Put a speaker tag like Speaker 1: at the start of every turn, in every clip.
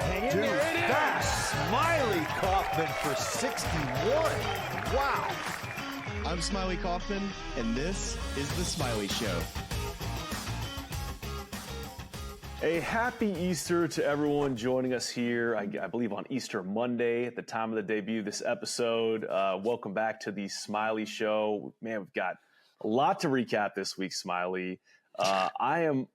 Speaker 1: Hang in there. Back. Smylie Kaufman for 61. Wow.
Speaker 2: I'm Smylie Kaufman, and this is The Smylie Show.
Speaker 3: A happy Easter to everyone joining us here, I believe on Easter Monday at the time of the debut of this episode. Welcome back to the Smylie Show. Man, we've got a lot to recap this week, Smylie. I'm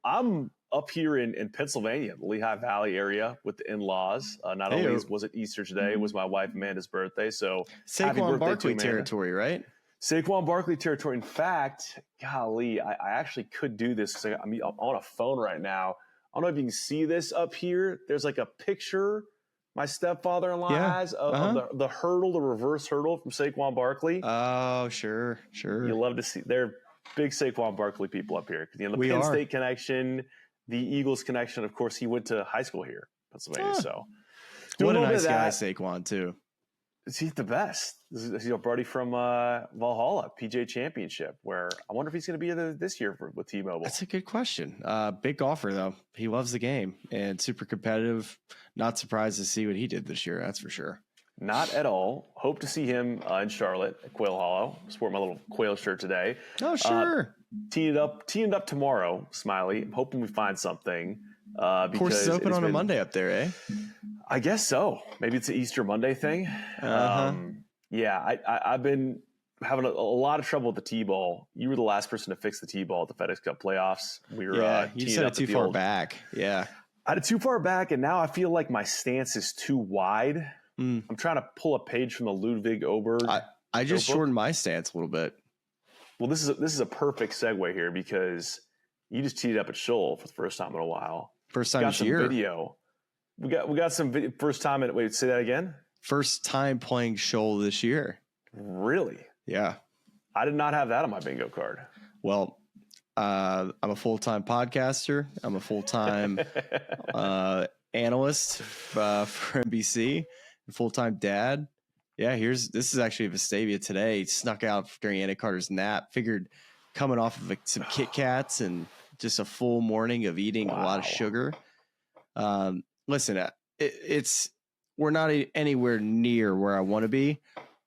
Speaker 3: up here in Pennsylvania, the Lehigh Valley area with the in-laws. Not only was it Easter today, it was my wife Amanda's birthday. So
Speaker 2: Saquon Barkley territory, right?
Speaker 3: Saquon Barkley territory. In fact, golly, I actually could do this because I'm on a phone right now. I don't know if you can see this up here. There's like a picture my stepfather-in-law has of the hurdle, the reverse hurdle from Saquon Barkley.
Speaker 2: Oh, sure.
Speaker 3: You love to see. They're big Saquon Barkley people up here. The Penn State connection, the Eagles connection. Of course, he went to high school here, Pennsylvania. So,
Speaker 2: what a nice guy, Saquon, too.
Speaker 3: He's the best. He's a buddy from Valhalla, PGA Championship, where I wonder if he's going to be there this year with T-Mobile.
Speaker 2: That's a good question. Big golfer, though. He loves the game and super competitive. Not surprised to see what he did this year, that's for sure.
Speaker 3: Not at all. Hope to see him in Charlotte at Quail Hollow. Sport my little Quail shirt today.
Speaker 2: Oh, sure.
Speaker 3: Teeing it up tomorrow, Smylie. I'm hoping we find something.
Speaker 2: Course is open on a Monday up there, eh?
Speaker 3: I guess so. Maybe it's an Easter Monday thing. I've been having a lot of trouble with the T-ball. You were the last person to fix the T-ball at the FedEx Cup playoffs. We were
Speaker 2: you set it too far back. Yeah.
Speaker 3: I had it too far back, and now I feel like my stance is too wide. I'm trying to pull a page from the Ludwig Oberg.
Speaker 2: I just shortened my stance a little bit.
Speaker 3: Well, this is a perfect segue here because you just teed up at Shoal for the first time in a while.
Speaker 2: First time this year.
Speaker 3: Video. We got some video. First time in. Wait, say that again.
Speaker 2: First time playing Shoal this year.
Speaker 3: Really?
Speaker 2: Yeah.
Speaker 3: I did not have that on my bingo card.
Speaker 2: Well, I'm a full-time podcaster. I'm a full-time analyst for NBC. Full-time dad. Yeah, this is actually Vestavia today. Snuck out during Andy Carter's nap. Figured coming off of some Kit Kats and just a full morning of eating a lot of sugar. Listen, we're not anywhere near where I want to be.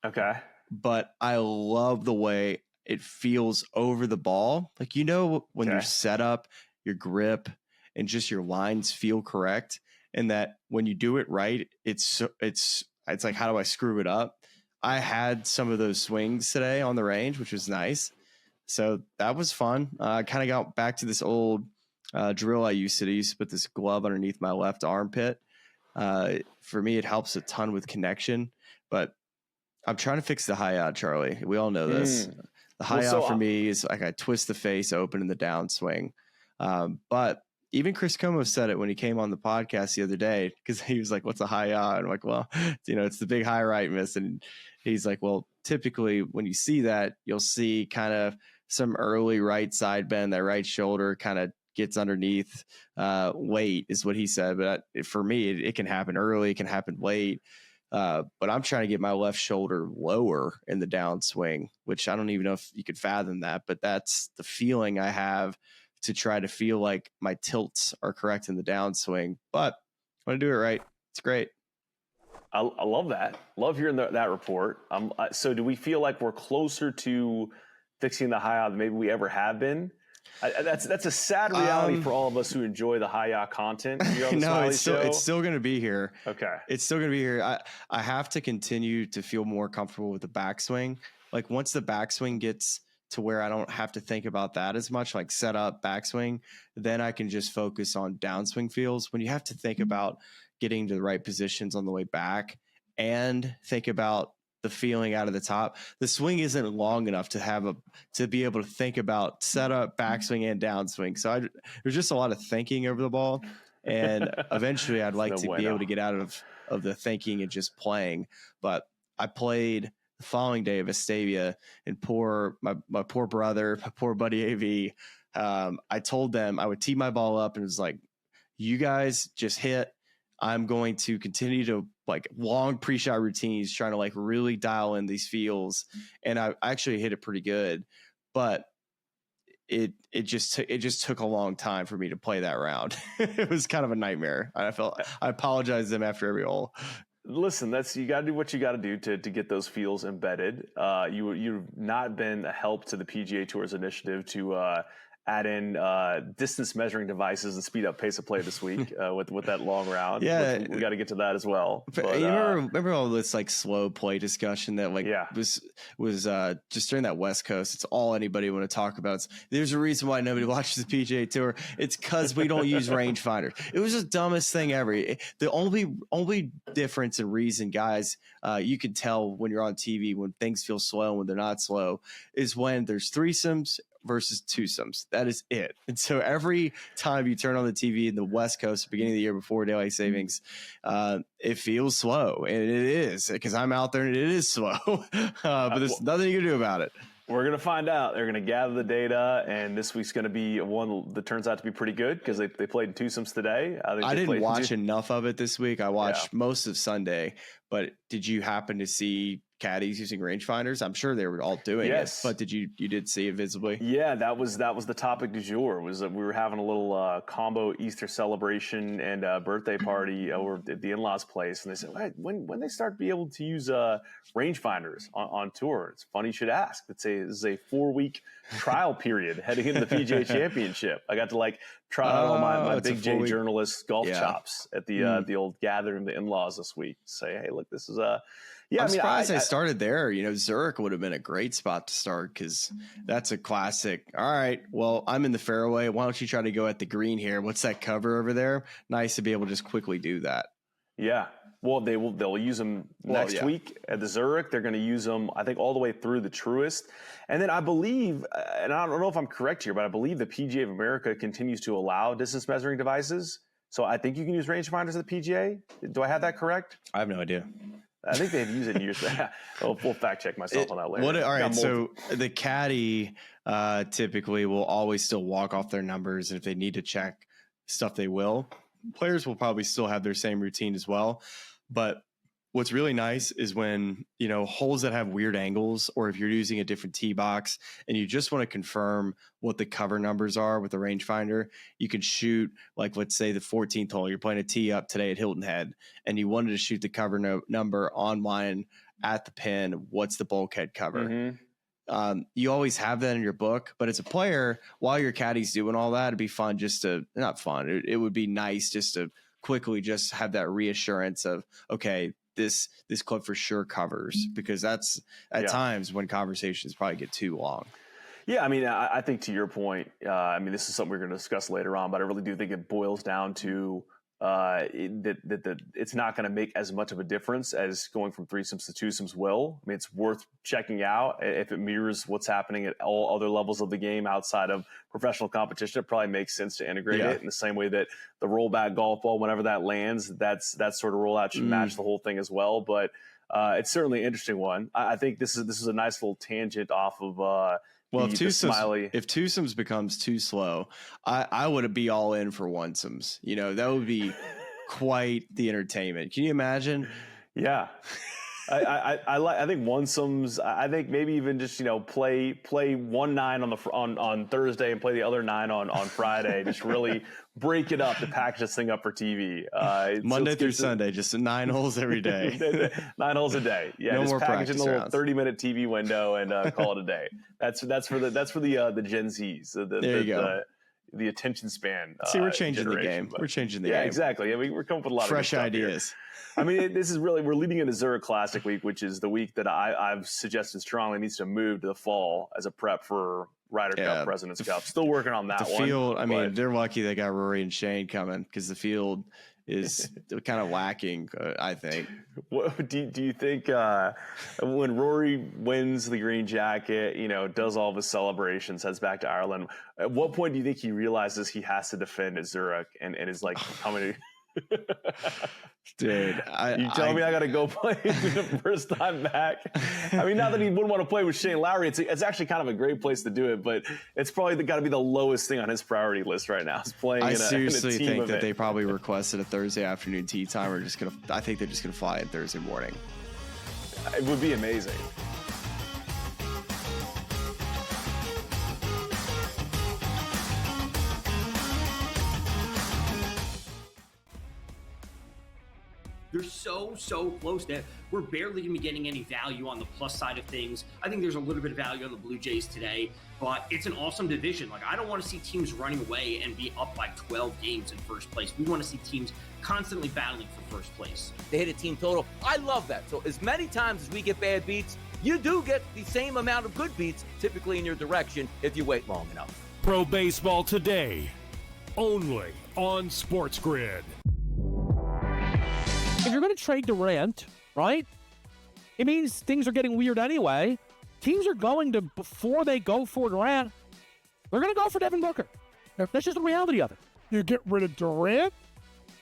Speaker 3: Okay.
Speaker 2: But I love the way it feels over the ball. Like, when your setup, your grip, and just your lines feel correct. And that when you do it right, it's like, how do I screw it up? I had some of those swings today on the range, which was nice. So that was fun. I kind of got back to this old drill I used to put this glove underneath my left armpit. For me, it helps a ton with connection, but I'm trying to fix the high out, Charlie. We all know this. The high out for me is like I twist the face open in the downswing. But even Chris Como said it when he came on the podcast the other day, because he was like, what's a high out? I'm like, well, it's the big high right miss. And he's like, well, typically when you see that, you'll see kind of some early right side bend, that right shoulder kind of gets underneath late is what he said. But for me, it can happen early. It can happen late. But I'm trying to get my left shoulder lower in the downswing, which I don't even know if you could fathom that, but that's the feeling I have to try to feel like my tilts are correct in the downswing. But I want to do it right. It's great.
Speaker 3: I love that. Love hearing that report. So do we feel like we're closer to fixing the high out than maybe we ever have been? That's a sad reality for all of us who enjoy the high out content.
Speaker 2: No, it's still going to be here.
Speaker 3: Okay.
Speaker 2: It's still going to be here. I have to continue to feel more comfortable with the backswing. Like once the backswing gets to where I don't have to think about that as much, like set up, backswing, then I can just focus on downswing feels. When you have to think about getting to the right positions on the way back and think about the feeling out of the top, the swing isn't long enough to be able to think about setup, backswing, and downswing. So there's just a lot of thinking over the ball, and eventually I'd like to be able to get out of the thinking and just playing. But I played the following day of Vestavia, and my poor brother, my poor buddy AV. I told them I would tee my ball up, and it was like, you guys just hit. I'm going to continue to like long pre-shot routines, trying to like really dial in these feels. And I actually hit it pretty good, but it just took a long time for me to play that round. It was kind of a nightmare. I apologize to them after every hole.
Speaker 3: Listen, you got to do what you got to do to get those feels embedded. You've not been a help to the PGA Tour's initiative to add in distance measuring devices and speed up pace of play this week with that long round.
Speaker 2: Yeah,
Speaker 3: we got to get to that as well. But,
Speaker 2: you remember all this like slow play discussion that was just during that West Coast. It's all anybody want to talk about. There's a reason why nobody watches the PGA Tour. It's because we don't use rangefinders. It was the dumbest thing ever. The only difference and reason, guys, you can tell when you're on TV when things feel slow and when they're not slow is when there's threesomes versus twosomes. That is it. And so every time you turn on the TV in the West Coast, beginning of the year before daylight savings, it feels slow, and it is, because I'm out there and it is slow. But there's nothing you can do about it.
Speaker 3: We're going to find out. They're going to gather the data, and this week's going to be one that turns out to be pretty good because they played in twosomes today.
Speaker 2: I didn't watch enough of it this week. I watched most of Sunday, but did you happen to see caddies using rangefinders? I'm sure they were all doing it, but you did see it visibly? Yeah,
Speaker 3: that was the topic du jour. Was that we were having a little combo Easter celebration and birthday party over at the in-laws' place, and they said, "Hey, when they start to be able to use rangefinders on tour?" It's funny you should ask. This is a 4-week trial period heading into the PGA Championship. I got to try out all my Big J journalist golf chops at the old gathering of the in-laws this week. Say, hey, look, this is I'm
Speaker 2: surprised I started there. Zurich would have been a great spot to start because that's a classic. All right, well, I'm in the fairway. Why don't you try to go at the green here? What's that cover over there? Nice to be able to just quickly do that.
Speaker 3: Yeah. Well, they'll use them next week at the Zurich. They're going to use them, I think, all the way through the Truist. And then I believe, and I don't know if I'm correct here, but I believe the PGA of America continues to allow distance measuring devices. So I think you can use rangefinders at the PGA. Do I have that correct?
Speaker 2: I have no idea.
Speaker 3: I think they've used it in years. We'll fact check myself on that later.
Speaker 2: All right, so the caddy typically will always still walk off their numbers, and if they need to check stuff, they will. Players will probably still have their same routine as well. But what's really nice is when, holes that have weird angles, or if you're using a different tee box and you just want to confirm what the cover numbers are with the rangefinder, you can shoot, let's say the 14th hole, you're playing a tee up today at Hilton Head, and you wanted to shoot the cover number online at the pin. What's the bulkhead cover? Mm-hmm. You always have that in your book, but as a player, while your caddy's doing all that, it'd be fun not fun. It would be nice just to quickly just have that reassurance of, okay, this club for sure covers, because that's at times when conversations probably get too long.
Speaker 3: Yeah, I think to your point, this is something we're going to discuss later on, but I really do think it boils down to that it's not going to make as much of a difference as going from threesomes to twosomes will. It's worth checking out if it mirrors what's happening at all other levels of the game outside of professional competition. It probably makes sense to integrate it in the same way that the rollback golf ball, whenever that lands, that sort of rollout should match the whole thing as well. But it's certainly an interesting one. I think this is a nice little tangent off of
Speaker 2: if twosomes becomes too slow, I would be all in for onesomes. That would be quite the entertainment. Can you imagine?
Speaker 3: Yeah. I think onesomes. I think maybe even just play 1 9 on Thursday and play the other 9 on Friday. Just really break it up to package this thing up for TV.
Speaker 2: Monday through Sunday, just 9 holes every day.
Speaker 3: 9 holes a day. Yeah,
Speaker 2: no
Speaker 3: just
Speaker 2: more
Speaker 3: package in the little 30-minute
Speaker 2: rounds.
Speaker 3: TV window and call it a day. That's for the Gen Zs.
Speaker 2: There you go.
Speaker 3: The attention span.
Speaker 2: See, we're changing the game. We're changing the game.
Speaker 3: Yeah, exactly. We're coming up with a lot
Speaker 2: fresh
Speaker 3: of
Speaker 2: ideas.
Speaker 3: This is really, we're leading into Zurich Classic Week, which is the week that I've suggested strongly needs to move to the fall as a prep for Ryder Cup, President's Cup. Still working on that one.
Speaker 2: The field, they're lucky they got Rory and Shane coming, because the field is kind of lacking, I think.
Speaker 3: What do you think when Rory wins the green jacket, does all of his celebrations, heads back to Ireland, at what point do you think he realizes he has to defend at Zurich and is coming to...
Speaker 2: Dude,
Speaker 3: you tell me I got to go play the first time back. Not that he wouldn't want to play with Shane Lowry. It's actually kind of a great place to do it, but it's probably got to be the lowest thing on his priority list right now. Is playing. I
Speaker 2: seriously think that they probably requested a Thursday afternoon tee time. I think they're just gonna fly in Thursday morning.
Speaker 3: It would be amazing.
Speaker 4: They're so close that we're barely going to be getting any value on the plus side of things. I think there's a little bit of value on the Blue Jays today, but it's an awesome division. Like, I don't want to see teams running away and be up by 12 games in first place. We want to see teams constantly battling for first place.
Speaker 5: They hit a team total. I love that. So as many times as we get bad beats, you do get the same amount of good beats, typically in your direction, if you wait long enough.
Speaker 6: Pro Baseball Today, only on SportsGrid.
Speaker 7: If you're going to trade Durant, right, it means things are getting weird anyway. Teams are going to, before they go for Durant, they're going to go for Devin Booker. That's just the reality of it.
Speaker 8: You get rid of Durant,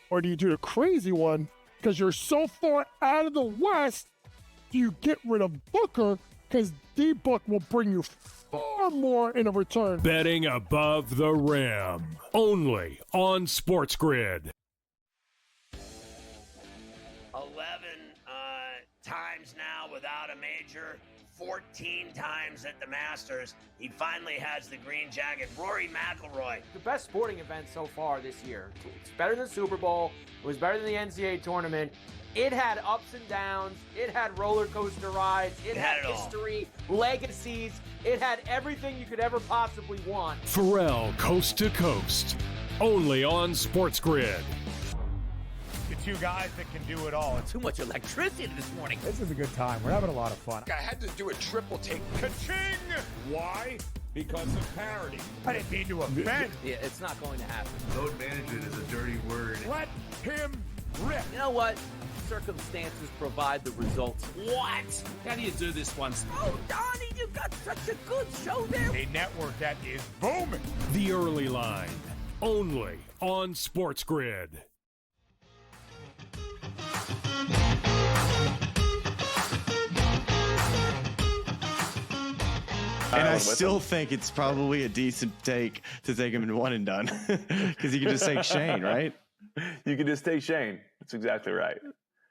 Speaker 8: or do you do the crazy one? Because you're so far out of the West, do you get rid of Booker? Because D-Book will bring you far more in a return.
Speaker 6: Betting above the rim, only on SportsGrid.
Speaker 9: 11 times now without a major, 14 times at the Masters. He finally has the green jacket. Rory McIlroy.
Speaker 10: The best sporting event so far this year. It's better than Super Bowl. It was better than the NCAA tournament. It had ups and downs. It had roller coaster rides. It had history, legacies. It had everything you could ever possibly want.
Speaker 6: Pharrell, Coast to Coast, only on SportsGrid.
Speaker 1: The two guys that can do it all.
Speaker 5: Too much electricity this morning.
Speaker 11: This is a good time. We're having a lot of fun.
Speaker 12: I had to do a triple take.
Speaker 1: Ka-ching!
Speaker 12: Why? Because of parity.
Speaker 1: I didn't mean to offend.
Speaker 5: Yeah, it's not going to happen.
Speaker 13: Load management is a dirty word.
Speaker 1: Let him rip.
Speaker 5: You know what? Circumstances provide the results.
Speaker 9: What?
Speaker 5: How do you do this once? Oh, Donnie, you got such a good show there.
Speaker 1: A network that is booming.
Speaker 6: The Early Line, only on SportsGrid.
Speaker 2: And I still think it's probably a decent take to take him in one and done, because you can just take Shane, right?
Speaker 3: You can just take Shane. That's exactly right.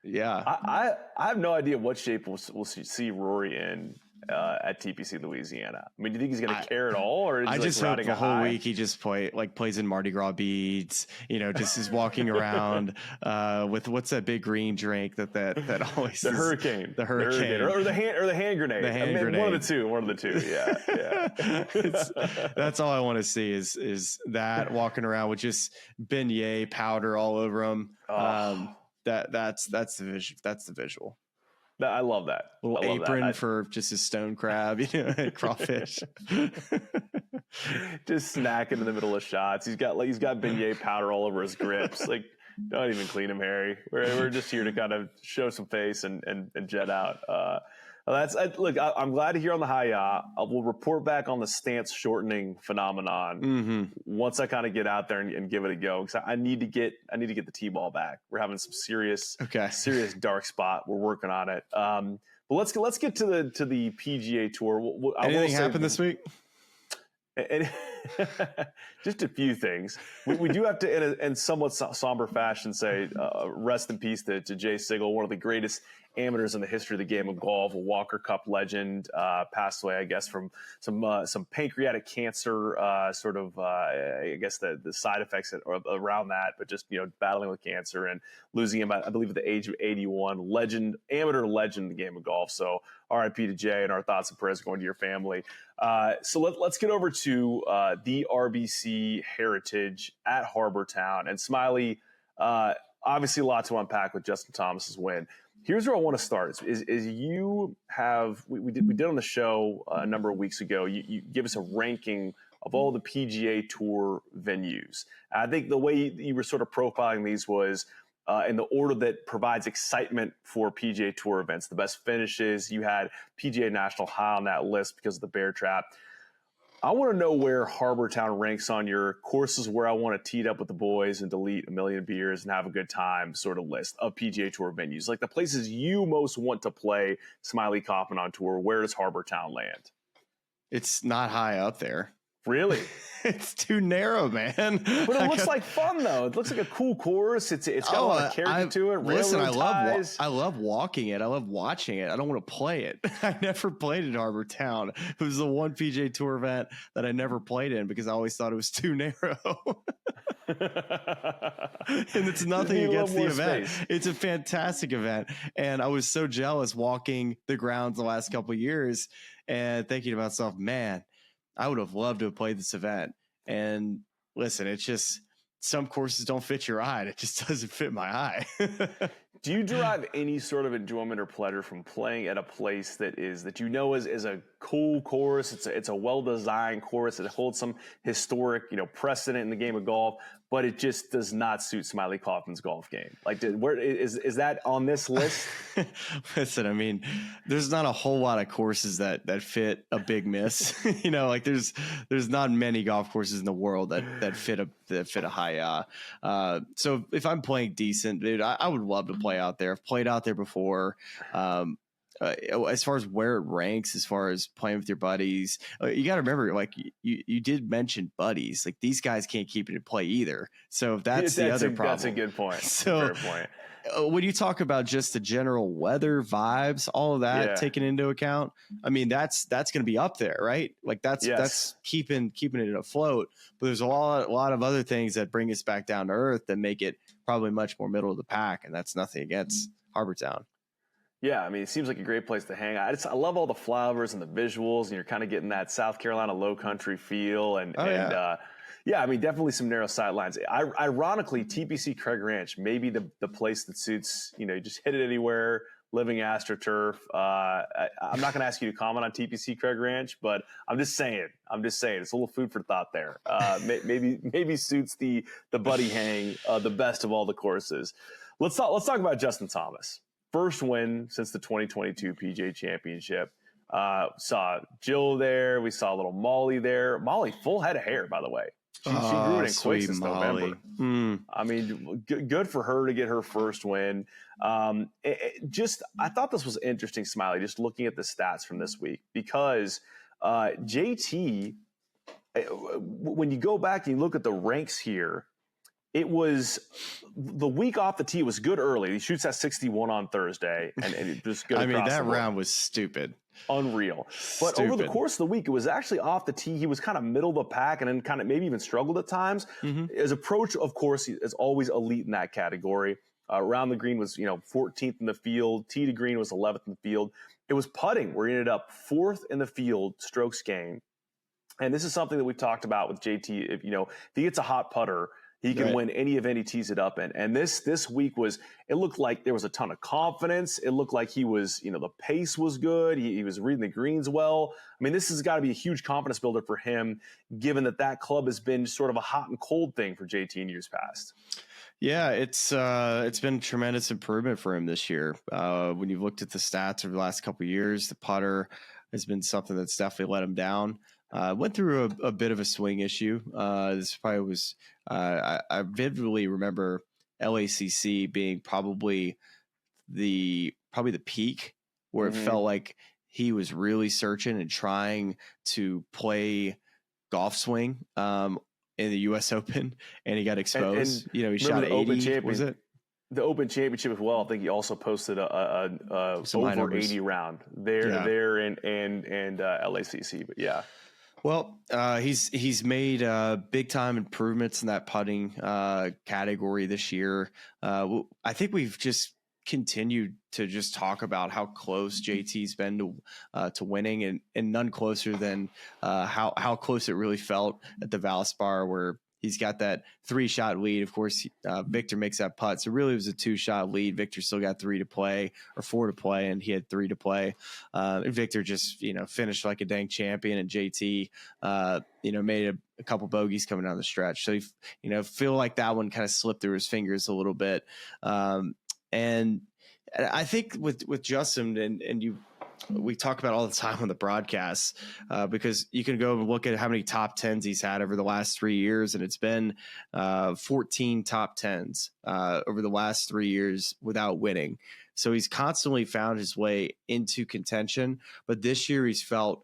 Speaker 2: Yeah.
Speaker 3: I have no idea what shape we'll see Rory in at TPC Louisiana. I mean, do you think he's going to care at all, or is
Speaker 2: I
Speaker 3: he
Speaker 2: just
Speaker 3: like
Speaker 2: hope the whole week he just plays in Mardi Gras beads, just is walking around with what's that big green drink that always
Speaker 3: the hurricane or the hand grenade.
Speaker 2: Grenade.
Speaker 3: One of the two. Yeah.
Speaker 2: That's all I want to see is that walking around with just beignet powder all over him. That's the visual.
Speaker 3: I love that.
Speaker 2: Little apron for just a stone crab, crawfish.
Speaker 3: Just snacking in the middle of shots. He's got beignet powder all over his grips. Like, don't even clean him, Harry. We're just here to kind of show some face and jet out. Look, I'm glad to hear on the high yacht. We'll report back on the stance shortening phenomenon once I kind of get out there and give it a go, because I need to get the T-ball back. We're having some serious dark spot. We're working on it. But let's get to the PGA Tour.
Speaker 2: Anything happened this week?
Speaker 3: And just a few things. We do have to, in somewhat somber fashion, say rest in peace to Jay Sigel, one of the greatest amateurs in the history of the game of golf, a Walker Cup legend, passed away, I guess, from some pancreatic cancer, I guess the side effects around that, but just, battling with cancer and losing him, I believe, at the age of 81. Amateur legend in the game of golf. So RIP to Jay, and our thoughts and prayers going to your family. So let's get over to the RBC Heritage at Harbor Town. And Smylie, obviously a lot to unpack with Justin Thomas's win. Here's where I want to start. Is you have we did on the show a number of weeks ago. You give us a ranking of all the PGA Tour venues. I think the way you were sort of profiling these was in the order that provides excitement for PGA Tour events. The best finishes. You had PGA National high on that list because of the bear trap. I want to know where Harbor Town ranks on your courses where I want to tee it up with the boys and delete a million beers and have a good time sort of list of PGA Tour venues. Like the places you most want to play Smylie Kaufman on tour, where does Harbor Town land?
Speaker 2: It's not high up there.
Speaker 3: Really?
Speaker 2: It's too narrow, man.
Speaker 3: But it looks like fun, though. It looks like a cool course. It's got a lot of character to it.
Speaker 2: Listen, I love walking it. I love watching it. I don't want to play it. I never played in Harbor Town. It was the one PGA Tour event that I never played in because I always thought it was too narrow. And it's nothing against the event. It's a fantastic event. And I was so jealous walking the grounds the last couple of years and thinking to myself, man, I would have loved to have played this event. And listen, it's just some courses don't fit your eye. It just doesn't fit my eye.
Speaker 3: Do you derive any sort of enjoyment or pleasure from playing at a place that is a cool course? It's a well-designed course that holds some historic, precedent in the game of golf, but it just does not suit Smylie Kaufman's golf game. Like, where is that on this list?
Speaker 2: Listen, I mean, there's not a whole lot of courses that fit a big miss. Like there's not many golf courses in the world that fit a high. So if I'm playing decent, dude, I would love to play out there. I've played out there before. As far as where it ranks, as far as playing with your buddies, you got to remember, like you did mention buddies. Like these guys can't keep it in play either. So that's the other problem.
Speaker 3: That's a good point.
Speaker 2: So
Speaker 3: fair point.
Speaker 2: When you talk about just the general weather, vibes, all of that taken into account, I mean that's going to be up there, right? Like that's keeping it afloat. But there's a lot of other things that bring us back down to earth that make it probably much more middle of the pack, and that's nothing against Harbor Town.
Speaker 3: Yeah, I mean, it seems like a great place to hang out. I love all the flowers and the visuals, and you're kind of getting that South Carolina low country feel. Yeah, I mean, definitely some narrow sightlines. Ironically, TPC Craig Ranch may be the place that suits, you just hit it anywhere, living AstroTurf. I'm not going to ask you to comment on TPC Craig Ranch, but I'm just saying, it's a little food for thought there. Maybe suits the buddy hang the best of all the courses. Let's talk about Justin Thomas. First win since the 2022 PGA Championship. Saw Jill there. We saw little Molly there. Molly, full head of hair, by the way. She grew it in quick since November. I mean, good for her to get her first win. I thought this was interesting, Smylie, just looking at the stats from this week, because JT, when you go back and you look at the ranks here, it was the week off the tee was good early. He shoots at 61 on Thursday, and it just good.
Speaker 2: I mean, that round was stupid.
Speaker 3: Unreal. But over the course of the week, it was actually off the tee. He was kind of middle of the pack and then kind of maybe even struggled at times. His approach, of course, is always elite in that category. Around the green was, 14th in the field. Tee to green was 11th in the field. It was putting where he ended up 4th in the field, strokes gained. And this is something that we've talked about with JT. If he gets a hot putter, he can win any event he tees it up in. And this week it looked like there was a ton of confidence. It looked like he was, the pace was good. He was reading the greens well. I mean, this has got to be a huge confidence builder for him, given that club has been sort of a hot and cold thing for JT in years past.
Speaker 2: Yeah, it's been tremendous improvement for him this year. When you've looked at the stats over the last couple of years, the putter has been something that's definitely let him down. Went through a bit of a swing issue. This probably was I vividly remember LACC being probably the peak where it felt like he was really searching and trying to play golf swing in the U.S. Open, and he got exposed. And he shot 80. Was it
Speaker 3: the Open Championship as well? I think he also posted a over 80 round there and LACC. But yeah.
Speaker 2: Well, he's made big time improvements in that putting category this year. I think we've just continued to just talk about how close JT's been to winning, and none closer than how close it really felt at the Valspar, where he's got that 3-shot lead. Of course, Victor makes that putt. So really it was a 2-shot lead. Victor still got 3 to play, or 4 to play, and he had 3 to play. And Victor just, finished like a dang champion, and JT, made a couple bogeys coming down the stretch. So, feel like that one kind of slipped through his fingers a little bit. And I think with Justin, and we talk about all the time on the broadcast, because you can go and look at how many top 10s he's had over the last 3 years. And it's been 14 top 10s over the last 3 years without winning. So he's constantly found his way into contention. But this year he's felt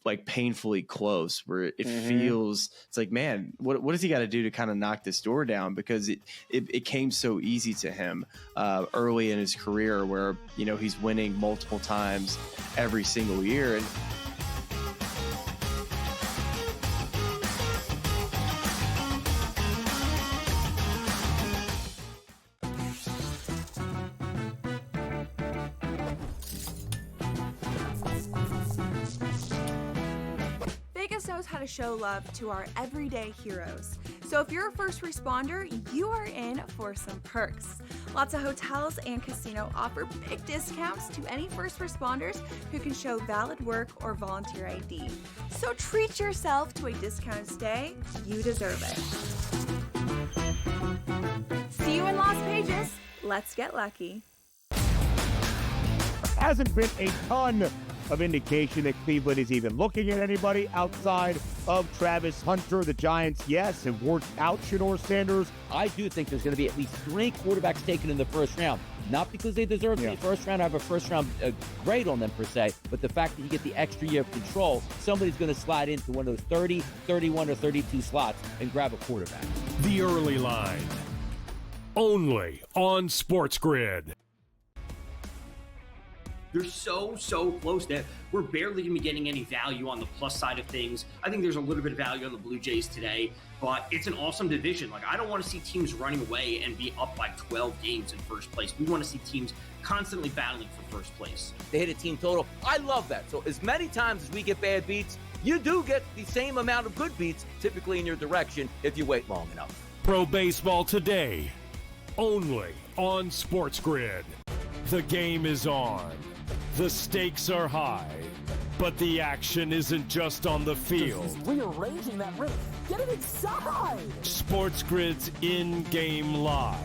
Speaker 2: like painfully close, where it feels, it's like, man, what does he got to do to kind of knock this door down? Because it came so easy to him early in his career, where he's winning multiple times every single year. And
Speaker 14: knows how to show love to our everyday heroes. So if you're a first responder, you are in for some perks. Lots of hotels and casino offer big discounts to any first responders who can show valid work or volunteer ID. So treat yourself to a discounted stay. You deserve it. See you in Las Vegas. Let's get lucky.
Speaker 11: Hasn't been a ton of indication that Cleveland is even looking at anybody outside of Travis Hunter. The Giants, yes, have worked out Shedeur Sanders.
Speaker 5: I do think there's going to be at least 3 quarterbacks taken in the first round. Not because they deserve the first round, I have a first round grade on them per se, but the fact that you get the extra year of control, somebody's going to slide into one of those 30, 31, or 32 slots and grab a quarterback.
Speaker 6: The Early Line. Only on SportsGrid.
Speaker 4: They're so close that we're barely going to be getting any value on the plus side of things. I think there's a little bit of value on the Blue Jays today, but it's an awesome division. Like, I don't want to see teams running away and be up by 12 games in first place. We want to see teams constantly battling for first place.
Speaker 5: They hit a team total. I love that. So as many times as we get bad beats, you do get the same amount of good beats typically in your direction if you wait long enough.
Speaker 6: Pro Baseball today, only on SportsGrid. The game is on. The stakes are high, but the action isn't just on the field.
Speaker 15: He's rearranging that ring. Get it inside!
Speaker 6: SportsGrid's in-game live.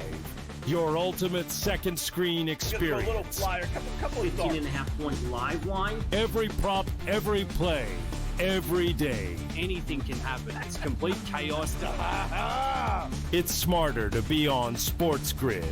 Speaker 6: Your ultimate second screen experience.
Speaker 4: A little flyer, couple 18.5 point live line.
Speaker 6: Every prop, every play, every day.
Speaker 16: Anything can happen. It's complete chaos.
Speaker 6: It's smarter to be on SportsGrid.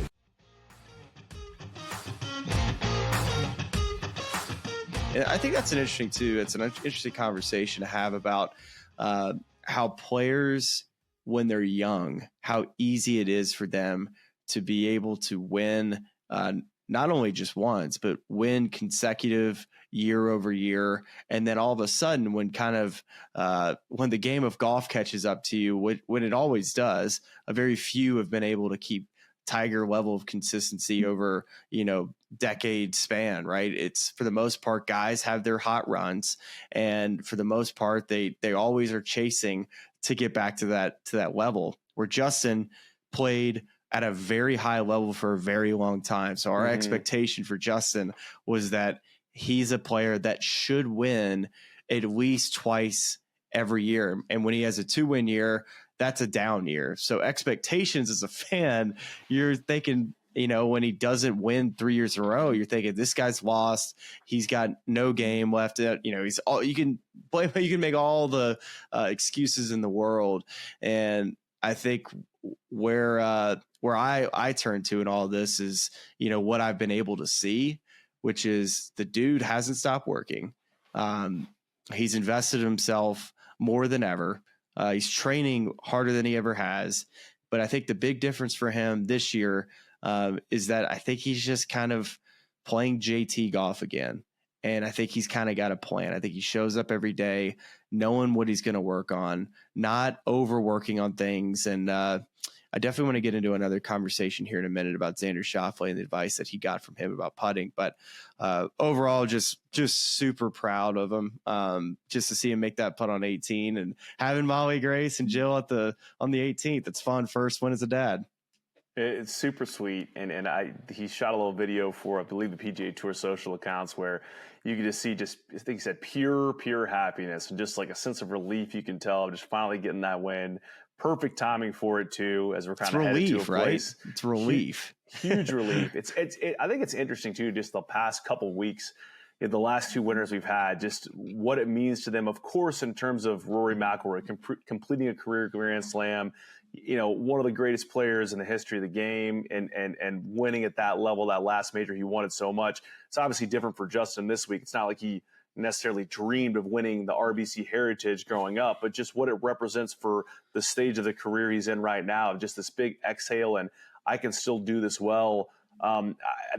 Speaker 2: And I think that's interesting too. It's an interesting conversation to have about how players, when they're young, how easy it is for them to be able to win not only just once, but win consecutive year over year. And then all of a sudden, when when the game of golf catches up to you, when it always does, a very few have been able to keep Tiger level of consistency over, decade span, right? It's, for the most part, guys have their hot runs, and for the most part, they always are chasing to get back to that level, where Justin played at a very high level for a very long time. So our expectation for Justin was that he's a player that should win at least twice every year. And when he has a 2-win year, that's a down year. So expectations as a fan, you're thinking, when he doesn't win 3 years in a row, you're thinking this guy's lost. He's got no game left. He's all, you can blame, you can make all the excuses in the world. And I think where I turn to in all of this is, what I've been able to see, which is the dude hasn't stopped working. He's invested in himself more than ever. He's training harder than he ever has. But I think the big difference for him this year is that I think he's just kind of playing JT golf again. And I think he's kind of got a plan. I think he shows up every day knowing what he's going to work on, not overworking on things. And I definitely want to get into another conversation here in a minute about Xander Schauffele and the advice that he got from him about putting. But overall, just super proud of him. Just to see him make that putt on 18 and having Molly Grace and Jill on the 18th. It's fun. First win as a dad.
Speaker 3: It's super sweet, and he shot a little video for, I believe, the PGA Tour social accounts where you can just see, I think he said pure happiness and just like a sense of relief you can tell, just finally getting that win. Perfect timing for it too, as we're kind of headed to a place.
Speaker 2: Right? It's relief,
Speaker 3: huge relief. I think it's interesting too, just the past couple weeks. The last 2 winners we've had, just what it means to them, of course, in terms of Rory McIlroy completing a career Grand Slam, one of the greatest players in the history of the game, and winning at that level, that last major he wanted so much. It's obviously different for Justin this week. It's not like he necessarily dreamed of winning the RBC Heritage growing up, but just what it represents for the stage of the career he's in right now, just this big exhale, and I can still do this well.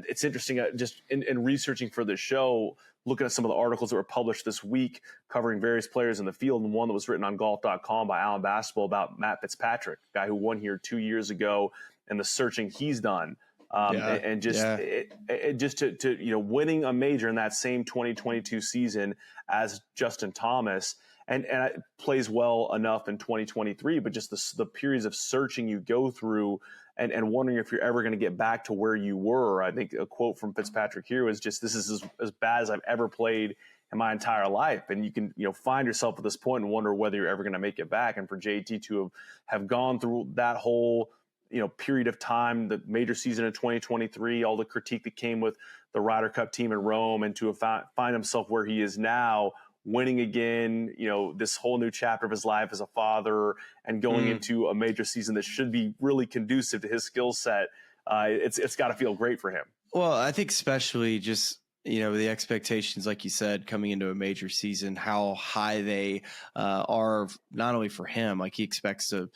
Speaker 3: It's interesting, just in researching for this show, looking at some of the articles that were published this week covering various players in the field, and one that was written on golf.com by Allen Basketball about Matt Fitzpatrick, guy who won here 2 years ago, and the searching he's done. And just to winning a major in that same 2022 season as Justin Thomas, and plays well enough in 2023, but just the periods of searching you go through and wondering if you're ever going to get back to where you were. I think a quote from Fitzpatrick here was just, this is as bad as I've ever played in my entire life. And you can, find yourself at this point and wonder whether you're ever going to make it back. And for JT to have gone through that whole, period of time, the major season in 2023, all the critique that came with the Ryder Cup team in Rome, and to have find himself where he is now, winning again, this whole new chapter of his life as a father, and going into a major season that should be really conducive to his skill set. It's got to feel great for him.
Speaker 2: Well, I think especially just, the expectations, like you said, coming into a major season, how high they are, not only for him, like he expects to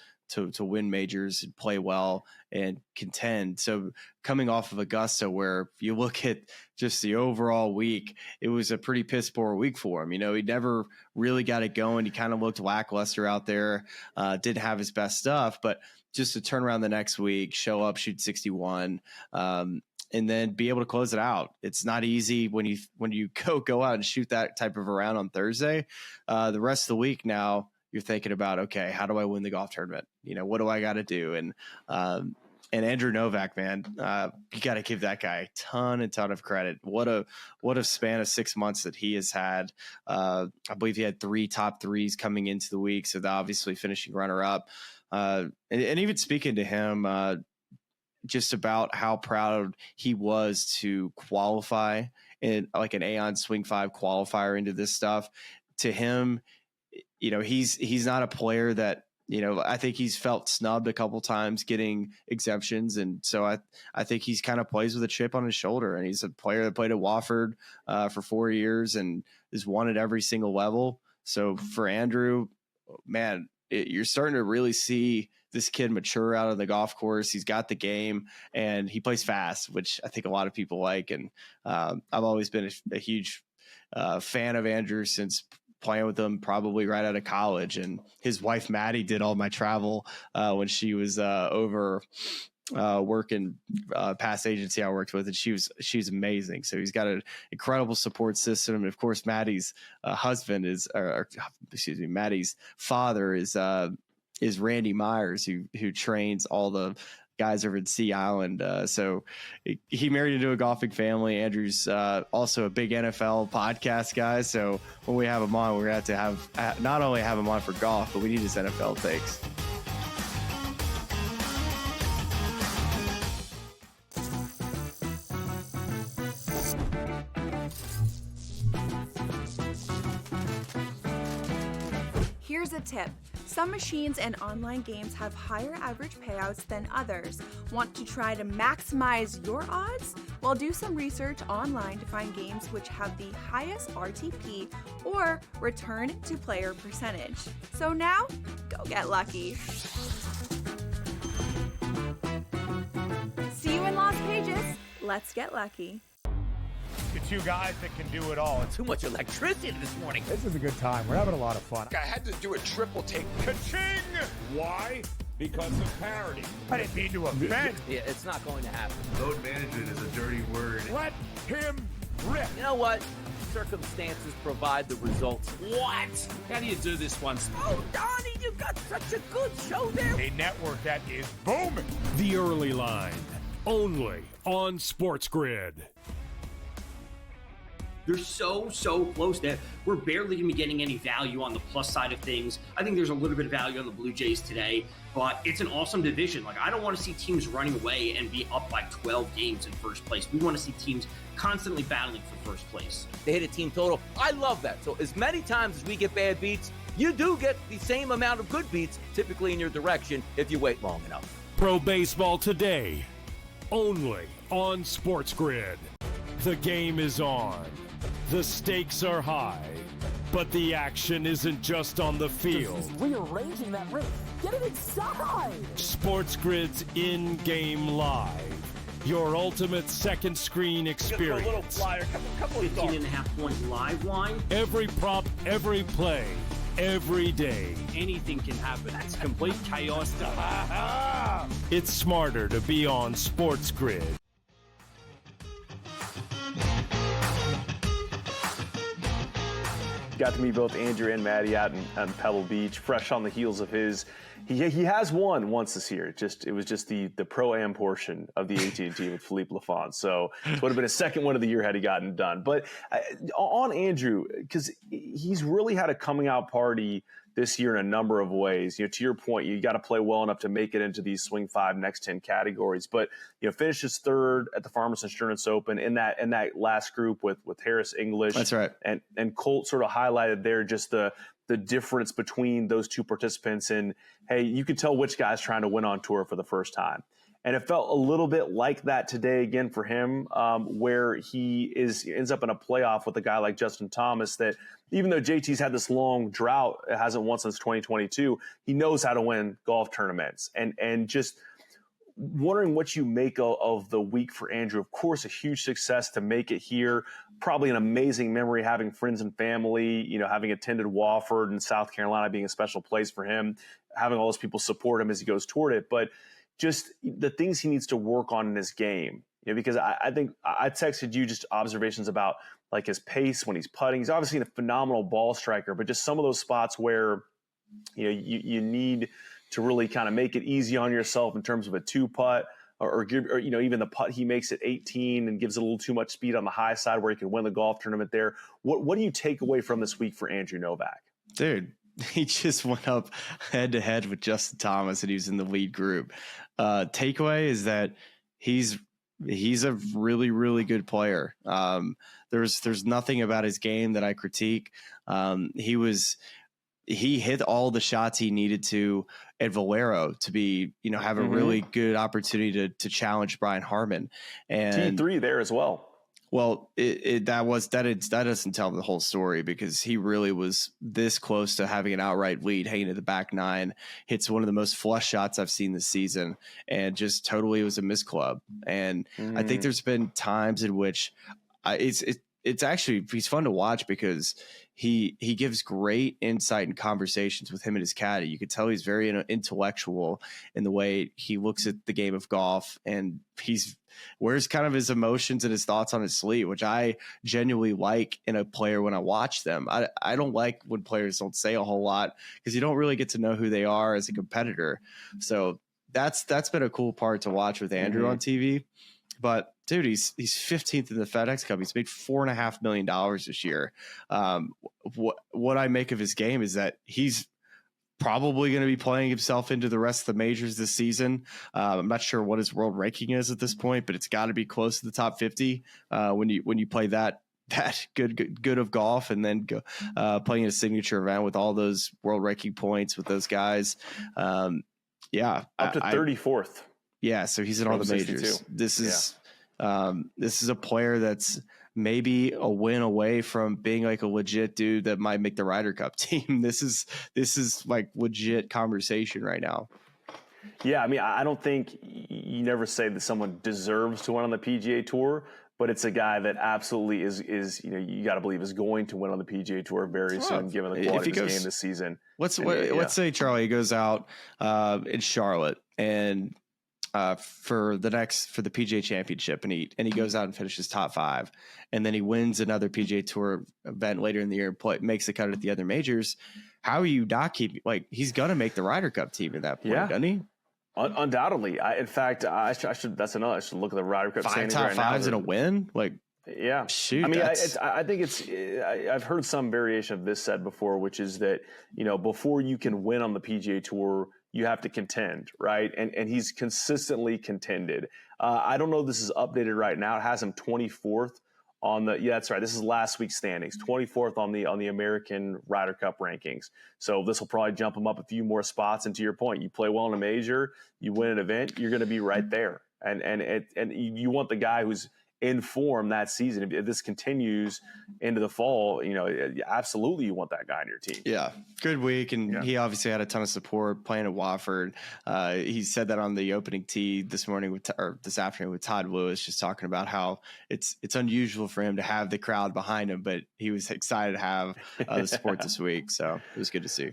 Speaker 2: win majors and play well and contend. So coming off of Augusta, where if you look at just the overall week, it was a pretty piss poor week for him. He never really got it going. He kind of looked lackluster out there, didn't have his best stuff, but just to turn around the next week, show up, shoot 61, and then be able to close it out. It's not easy when you go out and shoot that type of a round on Thursday. The rest of the week now, you're thinking about, okay, how do I win the golf tournament? What do I got to do? And Andrew Novak, man, you got to give that guy a ton of credit. What a span of 6 months that he has had. I believe he had 3 top threes coming into the week, so obviously finishing runner up. And even speaking to him, just about how proud he was to qualify in like an Aon Swing 5 qualifier into this stuff. To him, he's not a player that, I think he's felt snubbed a couple times getting exemptions. And so I think he's kind of plays with a chip on his shoulder, and he's a player that played at Wofford for 4 years and has won at every single level. So for Andrew, man, you're starting to really see this kid mature out of the golf course. He's got the game, and he plays fast, which I think a lot of people like. And I've always been a huge fan of Andrew since playing with him probably right out of college. And his wife, Maddie, did all my travel when she was over working past agency I worked with, and she's amazing. So he's got an incredible support system. And of course, Maddie's husband Maddie's father is Randy Myers, who trains all the guys over at Sea Island. So he married into a golfing family. Andrew's also a big NFL podcast guy. So when we have him on, we're going to have not only have him on for golf, but we need his NFL takes.
Speaker 14: Here's a tip. Some machines and online games have higher average payouts than others. Want to try to maximize your odds? Well, do some research online to find games which have the highest RTP or return to player percentage. So now, go get lucky. See you in Las Vegas. Let's get lucky.
Speaker 11: The two guys that can do it all.
Speaker 15: Too much electricity this morning.
Speaker 11: This is a good time. We're having a lot of fun.
Speaker 12: I had to do a triple take. Ka-ching! Why? Because of parity.
Speaker 11: I didn't mean to offend.
Speaker 10: Yeah, it's not going to happen.
Speaker 13: Load management is a dirty word.
Speaker 11: Let him rip.
Speaker 10: You know what? Circumstances provide the results.
Speaker 16: What? How do you do this one?
Speaker 15: Oh, Donnie, you got such a good show there.
Speaker 11: A network that is booming.
Speaker 6: The Early Line, only on SportsGrid.
Speaker 4: They're so close that we're barely going to be getting any value on the plus side of things. I think there's a little bit of value on the Blue Jays today, but it's an awesome division. Like, I don't want to see teams running away and be up by 12 games in first place. We want to see teams constantly battling for first place.
Speaker 5: They hit a team total. I love that. So as many times as we get bad beats, you do get the same amount of good beats typically in your direction if you wait long enough.
Speaker 6: Pro Baseball today, only on SportsGrid. The game is on. The stakes are high, but the action isn't just on the field.
Speaker 15: He's rearranging that ring. Get it inside!
Speaker 6: SportsGrid's in-game live. Your ultimate second screen experience.
Speaker 9: Just a little flyer, couple of
Speaker 4: 15.5 point live line.
Speaker 6: Every prop, every play, every day.
Speaker 16: Anything can happen. That's complete chaos.
Speaker 6: It's smarter to be on SportsGrid.
Speaker 3: got to meet both Andrew and Maddie out on Pebble Beach, fresh on the heels of his. He has won once this year. It was just the Pro-Am portion of the AT&T with Philippe Lafont. So it would have been his second one of the year had he gotten done. But on Andrew, because he's really had a coming out party this year in a number of ways. To your point, you got to play well enough to make it into these Swing 5 next 10 categories. But finishes third at the Farmers Insurance Open in that last group with Harris English.
Speaker 2: That's right.
Speaker 3: And Colt sort of highlighted there just the difference between those two participants. And hey, you could tell which guy's trying to win on tour for the first time. And it felt a little bit like that today again for him, where he ends up in a playoff with a guy like Justin Thomas that, even though JT's had this long drought, it hasn't won since 2022, he knows how to win golf tournaments. And just wondering what you make of the week for Andrew. Of course, a huge success to make it here. Probably an amazing memory having friends and family, having attended Wofford and South Carolina being a special place for him, having all those people support him as he goes toward it. But just the things he needs to work on in his game, because I think I texted you just observations about like his pace when he's putting. He's obviously a phenomenal ball striker, but just some of those spots where, you need to really kind of make it easy on yourself in terms of a 2-putt or even the putt he makes at 18 and gives it a little too much speed on the high side where he can win the golf tournament there. What do you take away from this week for Andrew Novak?
Speaker 2: Dude, he just went up head to head with Justin Thomas and he was in the lead group. Takeaway is that he's a really, really good player. There's nothing about his game that I critique. He hit all the shots he needed to at Valero to be, have a really good opportunity to challenge Brian Harman. And
Speaker 3: T3 there as well.
Speaker 2: Well, that doesn't tell the whole story because he really was this close to having an outright lead, hanging at the back nine, hits one of the most flush shots I've seen this season, and just totally was a misclub. And I think there's been times in which it's actually, he's fun to watch because he gives great insight and conversations with him and his caddy. You could tell he's very intellectual in the way he looks at the game of golf, and he's wears kind of his emotions and his thoughts on his sleeve, which I genuinely like in a player when I watch them. I don't like when players don't say a whole lot because you don't really get to know who they are as a competitor. So that's been a cool part to watch with Andrew on TV. But dude, he's 15th in the FedEx Cup. He's made $4.5 million this year. What I make of his game is that he's probably going to be playing himself into the rest of the majors this season. I'm not sure what his world ranking is at this point, but it's got to be close to the top 50 when you play that good of golf and then go playing a signature event with all those world ranking points with those guys. Up
Speaker 3: to 34th.
Speaker 2: Yeah, so he's in all the majors.
Speaker 3: 62.
Speaker 2: This is a player that's maybe a win away from being like a legit dude that might make the Ryder Cup team. This is like legit conversation right now.
Speaker 3: Yeah, I mean, I don't think you never say that someone deserves to win on the PGA Tour, but it's a guy that absolutely is you got to believe is going to win on the PGA Tour very soon, given the quality of his game this season.
Speaker 2: Let's say Charlie goes out in Charlotte and for the PGA Championship, and he goes out and finishes top 5, and then he wins another PGA Tour event later in the year and makes the cut at the other majors. How are you not keeping, like, he's gonna make the Ryder Cup team at that point, doesn't he?
Speaker 3: Undoubtedly. I should look at the Ryder Cup
Speaker 2: 5 top
Speaker 3: right
Speaker 2: 5s
Speaker 3: now.
Speaker 2: and a win, like.
Speaker 3: Yeah,
Speaker 2: shoot.
Speaker 3: I mean, I think I've heard some variation of this said before, which is that before you can win on the PGA Tour, you have to contend, right? And he's consistently contended. I don't know if this is updated right now. It has him 24th on the. Yeah, that's right. This is last week's standings. 24th on the American Ryder Cup rankings. So this will probably jump him up a few more spots. And to your point, you play well in a major, you win an event, you're going to be right there. And you want the guy who's in form that season. If this continues into the fall, absolutely you want that guy on your team.
Speaker 2: Yeah, good week, and he obviously had a ton of support playing at Wofford. He said that on the opening tee this afternoon with Todd Lewis, just talking about how it's unusual for him to have the crowd behind him, but he was excited to have the support this week, so it was good to see.